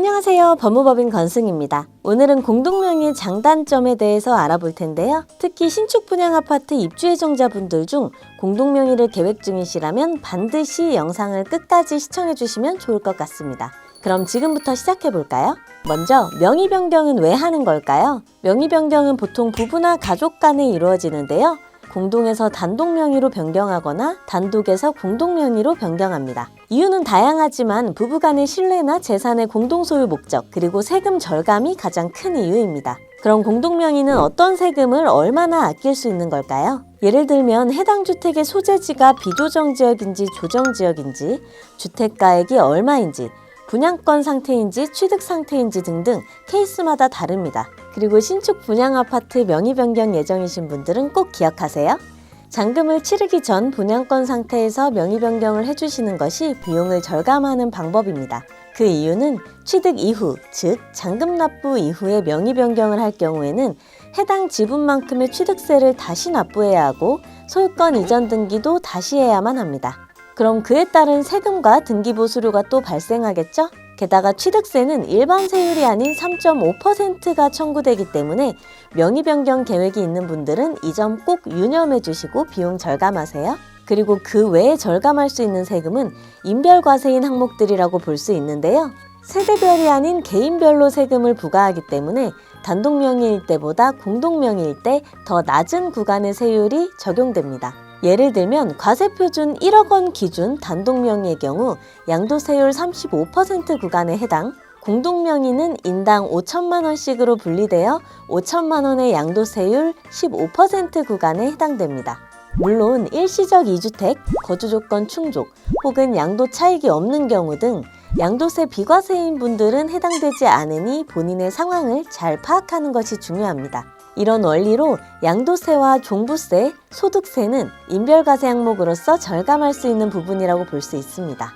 안녕하세요. 법무법인 건승입니다. 오늘은 공동명의 장단점에 대해서 알아볼 텐데요. 특히 신축 분양 아파트 입주 예정자분들 중 공동명의를 계획 중이시라면 반드시 영상을 끝까지 시청해 주시면 좋을 것 같습니다. 그럼 지금부터 시작해 볼까요? 먼저 명의 변경은 왜 하는 걸까요? 명의 변경은 보통 부부나 가족 간에 이루어지는데요. 공동에서 단독 명의로 변경하거나 단독에서 공동 명의로 변경합니다. 이유는 다양하지만 부부간의 신뢰나 재산의 공동 소유 목적, 그리고 세금 절감이 가장 큰 이유입니다. 그럼 공동 명의는 어떤 세금을 얼마나 아낄 수 있는 걸까요? 예를 들면 해당 주택의 소재지가 비조정 지역인지 조정 지역인지, 주택가액이 얼마인지, 분양권 상태인지 취득 상태인지 등등 케이스마다 다릅니다. 그리고 신축 분양 아파트 명의 변경 예정이신 분들은 꼭 기억하세요. 잔금을 치르기 전 분양권 상태에서 명의 변경을 해주시는 것이 비용을 절감하는 방법입니다. 그 이유는 취득 이후, 즉 잔금 납부 이후에 명의 변경을 할 경우에는 해당 지분만큼의 취득세를 다시 납부해야 하고 소유권 이전 등기도 다시 해야만 합니다. 그럼 그에 따른 세금과 등기보수료가 또 발생하겠죠? 게다가 취득세는 일반 세율이 아닌 3.5%가 청구되기 때문에 명의 변경 계획이 있는 분들은 이 점 꼭 유념해 주시고 비용 절감하세요. 그리고 그 외에 절감할 수 있는 세금은 인별과세인 항목들이라고 볼 수 있는데요. 세대별이 아닌 개인별로 세금을 부과하기 때문에 단독 명의일 때보다 공동 명의일 때 더 낮은 구간의 세율이 적용됩니다. 예를 들면 과세표준 1억 원 기준 단독 명의의 경우 양도세율 35% 구간에 해당, 공동 명의는 인당 5천만 원씩으로 분리되어 5천만 원의 양도세율 15% 구간에 해당됩니다. 물론 일시적 2주택, 거주조건 충족, 혹은 양도 차익이 없는 경우 등 양도세 비과세인 분들은 해당되지 않으니 본인의 상황을 잘 파악하는 것이 중요합니다. 이런 원리로 양도세와 종부세, 소득세는 인별과세 항목으로서 절감할 수 있는 부분이라고 볼 수 있습니다.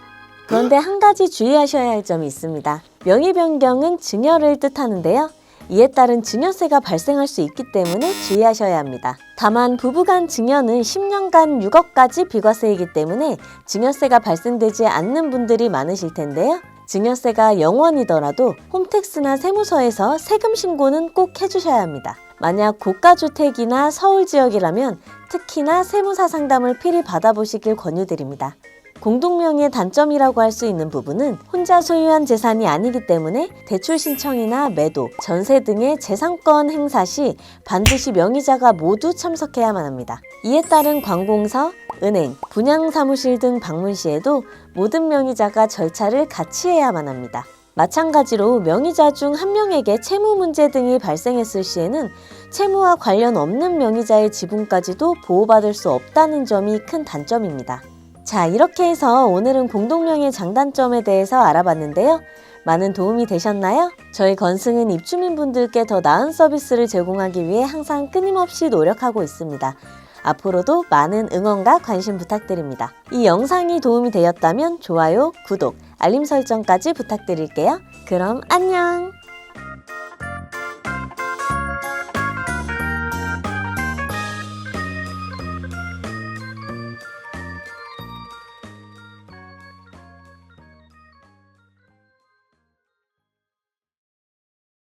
그런데 한 가지 주의하셔야 할 점이 있습니다. 명의 변경은 증여를 뜻하는데요. 이에 따른 증여세가 발생할 수 있기 때문에 주의하셔야 합니다. 다만 부부간 증여는 10년간 6억까지 비과세이기 때문에 증여세가 발생되지 않는 분들이 많으실 텐데요. 증여세가 0원이더라도 홈택스나 세무서에서 세금 신고는 꼭 해주셔야 합니다. 만약 고가주택이나 서울 지역이라면 특히나 세무사 상담을 필히 받아보시길 권유드립니다. 공동명의의 단점이라고 할 수 있는 부분은 혼자 소유한 재산이 아니기 때문에 대출 신청이나 매도, 전세 등의 재산권 행사 시 반드시 명의자가 모두 참석해야만 합니다. 이에 따른 관공서, 은행, 분양사무실 등 방문 시에도 모든 명의자가 절차를 같이 해야만 합니다. 마찬가지로 명의자 중 한 명에게 채무 문제 등이 발생했을 시에는 채무와 관련 없는 명의자의 지분까지도 보호받을 수 없다는 점이 큰 단점입니다. 자, 이렇게 해서 오늘은 공동명의 장단점에 대해서 알아봤는데요. 많은 도움이 되셨나요? 저희 건승은 입주민분들께 더 나은 서비스를 제공하기 위해 항상 끊임없이 노력하고 있습니다. 앞으로도 많은 응원과 관심 부탁드립니다. 이 영상이 도움이 되었다면 좋아요, 구독, 알림 설정까지 부탁드릴게요. 그럼 안녕!